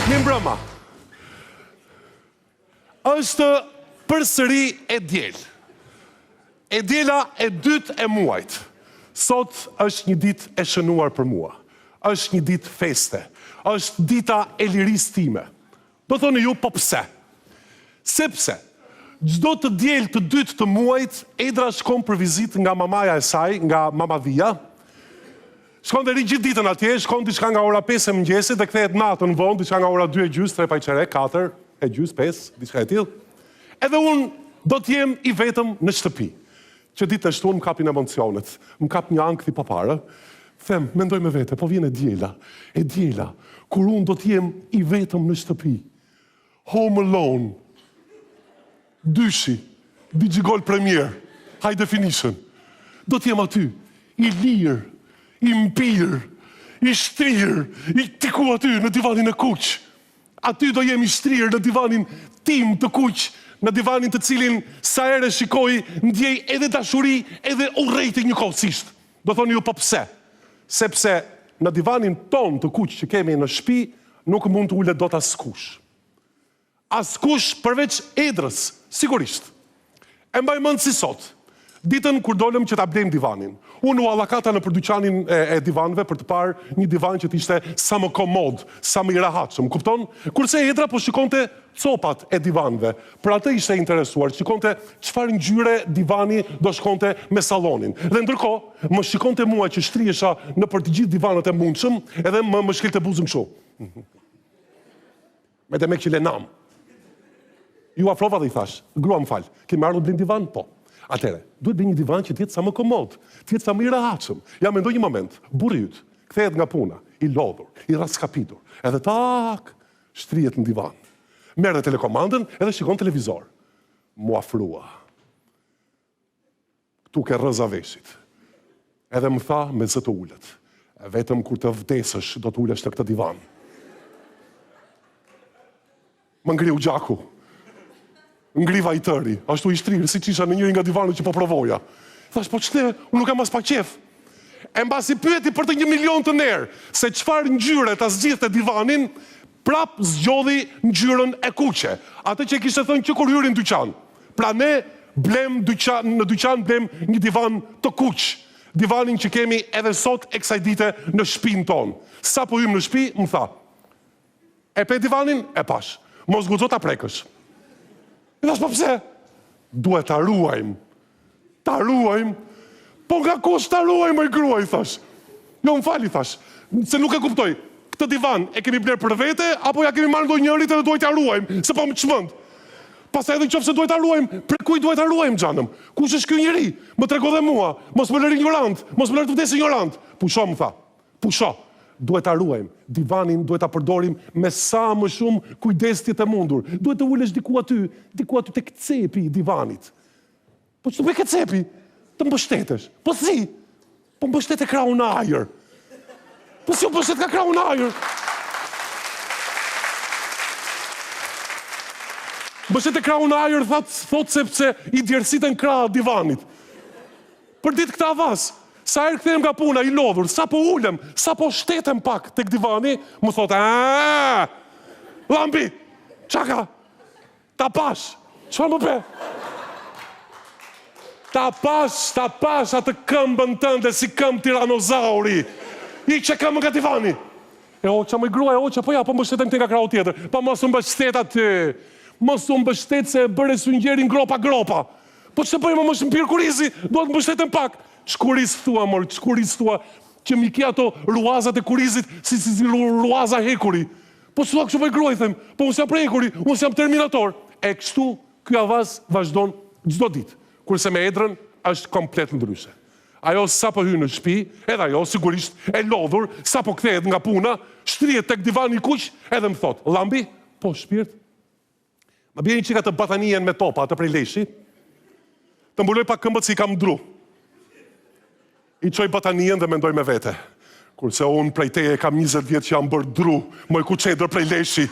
Mi mbrëma. Është përsëri e diel. E diela e dytë e muajt. Sot është një ditë e shënuar për mua. Është një ditë feste. Është dita e lirisë time. Do thoni ju, po pse? Sepse çdo të diel të dytë të muajit, Edra shkon për vizitë nga mamaja e saj, nga mama Via. Shkon dhe ri gjithë ditën atje, shkon diçka nga ora 5 e mëngjesit dhe kthehet natën vonë, diçka nga ora 2:30, 3 pa çerek, 4 e gjys, 5, diçka e tillë. Edhe unë do të jem i vetëm në shtëpi. Që ditë e shtunë më kapin emocionet, më kap një ankthi pa parë. Them, mendoj me vete, po vjen e diela, kur unë do të jem i vetëm në shtëpi. Home Alone. Dyshi, Digigol Premier, High Definition. Do të jem aty, i lirë, i mpirë, i shtrirë, i tiku aty në divanin e kuq. Aty do jem i shtrirë në divanin tim të kuq, në divanin të cilin sa ere shikoj, ndjej edhe dashuri, edhe urrejti njëkohësisht. Do thoni ju, po pse? Sepse në divanin ton të kuq që kemi në shtëpi, nuk mund të ulet dot askush. Askush përveç Edrës, sigurisht. E mbaj mend si sot, ditën kur dolëm që ta blejmë divanin. Unë u allakata në dyqanin e divanëve për të parë një divan që t'ishte sa më komod, sa më i rahatshëm, kupton? Kurse Edra po shikonte copat e divanëve. Për atë ishte interesuar, shikonte çfarë ngjyre divani do shkonte me sallonin. Dhe ndërkohë, më shikonte mua që shtrihesha nëpër të gjithë divanët e mundshëm, edhe më shkelte buzën kështu. Me të me këshile nam. Ju afrova dhe i thash, grua më fal, kemi ardhur blim divan? Po. Atëre, duhet bëj një divan që t'jetë sa më komod, t'jetë sa më i rahatshëm. Ja mendoj një moment, burri yt kthehet nga puna, i lodhur, i raskapitur, edhe tak shtrihet në divan. Merr telekomandën edhe shikon televizor. Mu afrua. Ktu ke rrëza veshit. Edhe më tha me zë të ulët. Vetëm kur të vdesësh do të ulesh në këtë divan. Më ngriu gjaku. Ngriva i tëri, ashtu i shtrirë, si qisha në njëri nga divanët që po provoja. Thash, po qëte, unë nuk kam as pa qef. E mbasi pyeti për të 1 milion të nerë, se çfarë ngjyre ta zgjidhte divanin, prap zgjodhi ngjyrën e kuqe. Atë që kishte thënë që kur hyrin në dyqan. Pra ne blem në dyqan blem një divan të kuq. Divanin që kemi edhe sot e kësaj dite në shtëpinë tonë. Sa po hym në shtëpi, më tha. E pe divanin? E pash. Mos guxo ta prekësh. I thash, po pse? Duhet ta ruajmë. Ta ruajmë? Po nga kush ta ruajmë, i grua, i thash. Jo, më fal, i thash. Se nuk e kuptoj. Këtë divan e kemi bler për vete, apo ja kemi marrë ndonjërit edhe duhet ta ruajmë, se po më çmend. Pastaj edhe nëse duhet ta ruajmë, për kujt duhet ta ruajmë xhanëm? Kush është ky njeri? Më trego dhe mua. Mos më lër ignorant, mos më lër të vdes ignorant. Pusho, më tha. Pusho. Duhet ta ruajmë. Divanin duhet ta përdorim me sa më shumë kujdes të mundur. Duhet të ulesh diku aty tek cepi i divanit. Po ç'do bëj ke cepi? Të mbështetesh. Po si? Po mbështet e krahun në ajër. Po si u mbështet ka krahun në ajër? Mbështet e krahun në ajër thot sepse i djersiten krahët divanit. Për ditë këta avas. Sa herë kthehem nga puna i lodhur, sa po ulem, sa po shtetem pak tek divani, më thotë, Lambi, çaka, ta pash, çfarë më pe? Ta pash atë këmbën tënde si këmbë tiranozauri, i që këmbën nga divani. E oqa, më grua, po ja, po mbështetem të nga krahu tjetër, po mos u mbështet aty, mos u mbështet se bëre sunjerin gropa. Po që të bëjmë, më shëmpir kurizi, do të mbështetem pak. Çkuris thua, që mi ke ato ruazat e kurizit si ruaza hekuri. Po ç'do kështu bëj gruaj, them, po unë jam hekuri, unë jam Terminator. E kështu, ky avaz vazhdon çdo ditë. Kurse me Edrën është komplet ndryshe. Ajo sa po hyn në shtëpi, edhe ajo sigurisht e lodhur, sa po kthehet nga puna, shtrihet tek divani i kuq, edhe më thot, Lambi, po shpirt. Më bie një çika të batanien me topa, atë prej leshi. Të mbuloj pak këmbët si kam dru. I qoj batanien dhe mendoj me vete. Kurse unë prej teje kam 20 vjetë që jam bërë dru, më i ku qedrë prej leshi.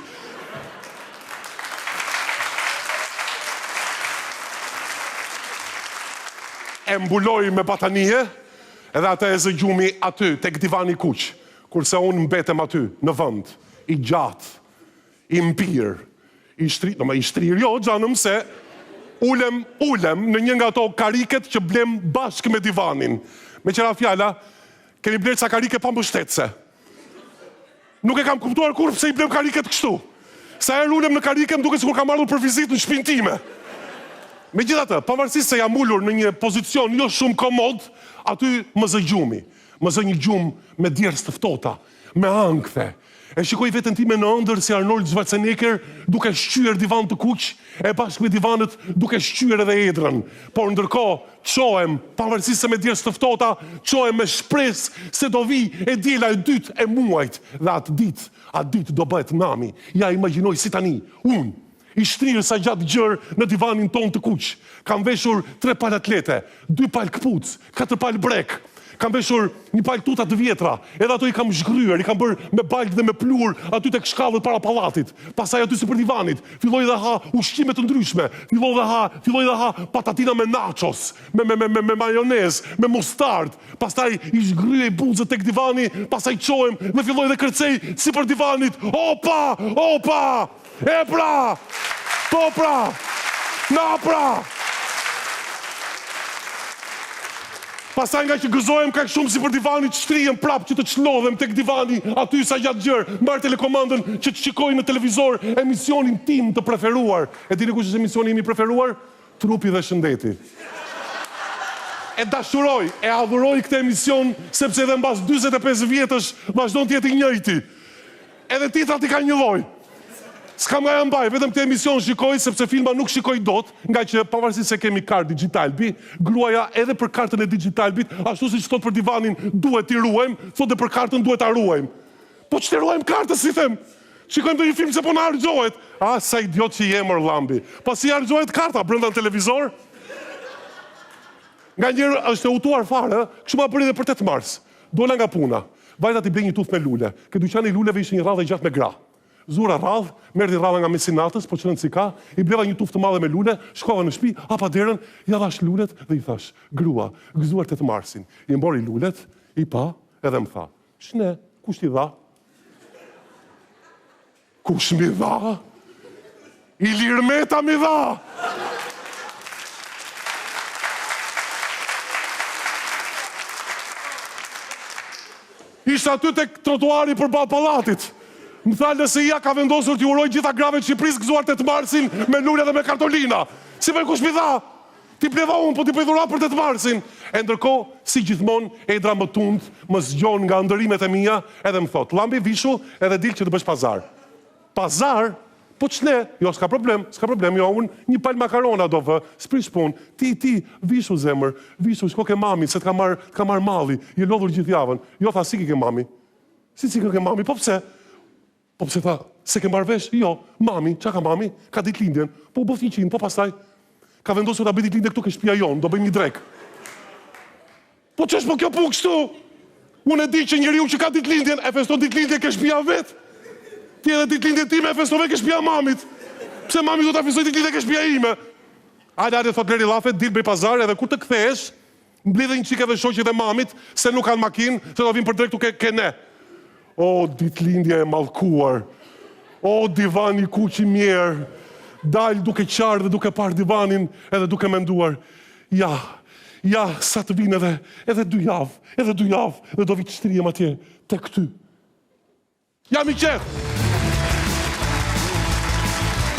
E mbuloj me batanie, edhe atë e zëgjumi aty, tek divani kuq. Kurse unë mbetem aty, në vend, i gjatë, i mpir, i shtrir, jo, xhanëm se ulem në një nga ato kariket që blem bashkë me divanin. Me qëra fjala, kemi blerë ca karike pa mbështetëse. Nuk e kam kuptuar kur pse i blem kariket kështu. Sa herë ulem në karike, më duket sikur kam ardhur për vizitë në shtëpinë time. Megjithatë, pavarësisht se jam ulur në një pozicion jo shumë komod, aty më zë gjumi. Më zë një gjumë me djerës të ftohta, me ankthe. E shikoj veten time në ëndër si Arnold Schwarzenegger duke shqyer divan të kuq, e bashkë me divanet duke shqyer edhe edrën. Por ndërkohë çohem, pavarësisht se me djerës të ftohta, çohem me shpresë se do vi e diela e dytë e muajit dhe atë ditë do bëhet nami. Ja imagjinoj si tani, unë i shtrirë sa gjatë gjërë në divanin ton të kuq. Kam veshur 3 palë atlete, 2 palë këpuc, 4 palë brek. Kam veshur një palë tuta të vjetra, edhe ato i kam zhgryer, i kam bërë me balk dhe me plur aty tek shkallët para pallatit. Pastaj aty sipër divanit, filloi dhe ha ushqime të ndryshme. Filloi dhe ha patatina me nachos, me majonez, me mustard. Pastaj i zhgryej buzët tek divani, pastaj çohem dhe filloi dhe kërcej sipër divanit. Opa! E pra! Po pra! Na pra! Pastaj nga që gëzohem kaq shumë si për divanit, shtrihem prap që të çlodhem tek divani, aty sa gjatë gjërë, mbar telekomandën që të shikoj në televizor emisionin tim të preferuar. E dini kush është emisioni im i preferuar? Trupi dhe shëndeti. E dashuroj, e adhuroj këtë emision, sepse edhe mbas 45 vjetësh vazhdon të jetë i njëjti. Edhe titrat i ka një lloj. S'kam nga jam baj, vetëm këtë emision shikoj, sepse filma nuk shikoj dot, nga që pavarësisht se kemi kartë digitalbi, gruaja edhe për kartën e digitalbit, ashtu si që thot për divanin duhet t'i ruajm, thot dhe për kartën duhet t'a ruajm. Po që t'i ruajm kartës, si them? Shikojmë dhe një film se po na harxohet. Sa idiot që je Orlandi. Pas si harxohet karta brenda në televizor? Nga njërë është e utuar fare, kështu ma bëri dhe për 8 mars. Dola nga puna, vajta t'i blej një tufë me lule. Ke dyqani i luleve ishte një radhë gjatë me gra. Zura radhë, merdi radhë nga mesinatës, po qënë si ka, i bleva një tuftë të madhe me lule, shkova në shtëpi, hapa derën, ja dhash lulet dhe i thash, grua, gëzuar 8 marsin. I mbori lulet, i pa, edhe më tha, shne, kush t'i dha? Kush mi dha? Ilir Meta mi dha! Ishtë aty tek trotuari për pallatit. Më thalë se ja ka vendosur t'i uroj gjitha grave të Shqipërisë gëzuar 8 marsin me lule dhe me kartolina. Si për kush mi dha? Ti pleva unë, po ti pëjdhura për 8 marsin. E ndërkohë, si gjithmonë, Edra më tund, më zgjon nga ndërimet e mia, edhe më thot, lambi vishu edhe dil që të bësh pazar. Pazar? Po ç'ne? Jo, s'ka problem, jo, unë një palë makarona do vë, s'prish punë. Ti, vishu zemër, vishu, shko ke mami, se t'ka marr malli, je lodhur gjithë javën. Jo, tha, si ke mami? Si ke mami? Po pse? Po pse tha, se ke marrë vesh? Jo, mami, qa ka mami? Ka ditëlindjen. Po u bëf 100, po pastaj ka vendosur ta bëj ditëlindje këtu ke shtëpia jon, do bëjmë një drek. Po ç'është po kjo punë kështu? Unë e di që njeriu që ka ditëlindjen e feston ditëlindjen ke shtëpia vet. Ti edhe ditëlindjen time e festove ke shtëpia mamit. Pse mami do ta festoj ditëlindjen ke shtëpia ime? Hajde, thot Leri Llafe, dil bëj pazar edhe kur të kthehesh, mbledh një çike dhe shoqjet e mamit se nuk kanë makinë, se do vinë për drek këtu ke ne. O, ditëlindja e mallkuar, o, divani kuq i mjerë, dalë duke qarë dhe duke parë divanin edhe duke menduar, ja, sa të vinë edhe 2 javë, dhe do vi të shtrijem atje, tek ty. Jam i qetë!